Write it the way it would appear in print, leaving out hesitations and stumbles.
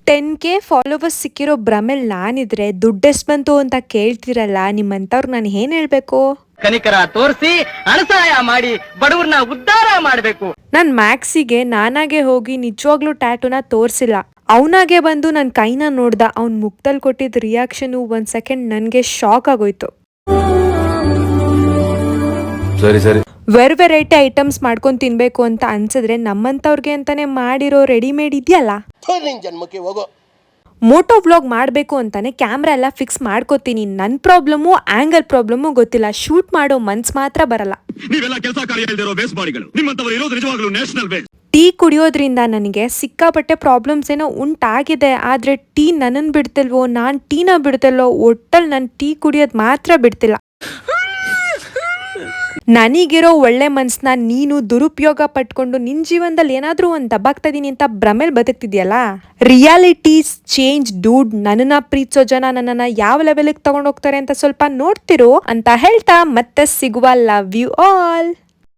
10K followers ಸಿಕ್ಕಿರೋ ಭ್ರಮೆಲ್ ನಾನಿದ್ರೆ ದುಡ್ಡೆಷ್ಟು ಬಂತು ಅಂತ ಕೇಳ್ತಿರಲ್ಲ, ನಿಮ್ಮಂತವ್ರಿಗೆ ನಾನು ಏನ್ ಹೇಳ್ಬೇಕು? ಕನಿಕರ ತೋರಿಸಿ ಅಣಸಾಯ ಮಾಡಿ ಬಡವ್ರನ್ನ ಉದ್ಧಾರ ಮಾಡ್ಬೇಕು. ನಾನ್ ಮ್ಯಾಕ್ಸಿಗೆ ನಾನಾಗೆ ಹೋಗಿ ನಿಜವಾಗ್ಲೂ ಟ್ಯಾಟೂನ ತೋರ್ಸಿಲ್ಲ. ಅವನಾಗೆ ಬಂದು ನನ್ ಕೈನ ನೋಡ್ದ. ಅವ್ನ್ ಮುಖದಲ್ಲಿ ಕೊಟ್ಟಿದ್ ರಿಯಾಕ್ಷನ್ ಒಂದ್ ಸೆಕೆಂಡ್ ನನ್ಗೆ ಶಾಕ್ ಆಗೋಯ್ತು. ವೆರೈಟಿ ಐಟಮ್ಸ್ ಮಾಡ್ಕೊಂಡ್ ತಿನ್ಬೇಕು ಅಂತ ಅನ್ಸಿದ್ರೆ ನಮ್ಮಂತವ್ರಿಗೆ ಅಂತಾನೆ ಮಾಡಿರೋ ರೆಡಿಮೇಡ್ ಇದೆಯಲ್ಲ. ಮೋಟೋ ವ್ಲಾಗ್ ಮಾಡಬೇಕು ಅಂತಾನೆ ಕ್ಯಾಮ್ರಾ ಎಲ್ಲ ಫಿಕ್ಸ್ ಮಾಡ್ಕೋತೀನಿ. ನನ್ನ ಪ್ರಾಬ್ಲಮ್ಮು ಆಂಗಲ್ ಪ್ರಾಬ್ಲಮ್ಮು ಗೊತ್ತಿಲ್ಲ, ಶೂಟ್ ಮಾಡೋ ಮನ್ಸ್ ಮಾತ್ರ ಬರಲ್ಲ. ಟೀ ಕುಡಿಯೋದ್ರಿಂದ ನನಗೆ ಸಿಕ್ಕಾಪಟ್ಟೆ ಪ್ರಾಬ್ಲಮ್ಸ್ ಏನೋ ಉಂಟಾಗಿದೆ. ಆದ್ರೆ ಟೀ ನನ್ನನ್ ಬಿಡ್ತಿಲ್ವೋ, ನಾನ್ ಟೀನ ಬಿಡ್ತಿಲ್ವೋ, ಒಟ್ಟಲ್ಲಿ ನಾನು ಟೀ ಕುಡಿಯೋದ್ ಮಾತ್ರ ಬಿಡ್ತಿಲ್ಲ. ನನಗಿರೋ ಒಳ್ಳೆ ಮನ್ಸನ್ನ ನೀನು ದುರುಪಯೋಗ ಪಟ್ಕೊಂಡು ನಿನ್ ಜೀವನದಲ್ಲಿ ಏನಾದ್ರೂ ಒಂದ್ ದಬ್ಬಾಗ್ತಾ ಇದೀನಿ ಅಂತ ಭ್ರಮೇಲ್ ಬದುಕ್ತಿದ್ಯಲ್ಲ. Realities change dude. ನನ್ನನ್ನ ಪ್ರೀತಿಸೋ ಜನ ನನ್ನನ್ನ ಯಾವ ಲೆವೆಲ್ಗೆ ತಗೊಂಡೋಗ್ತಾರೆ ಅಂತ ಸ್ವಲ್ಪ ನೋಡ್ತಿರು ಅಂತ ಹೇಳ್ತಾ ಮತ್ತೆ ಸಿಗುವ. Love you all.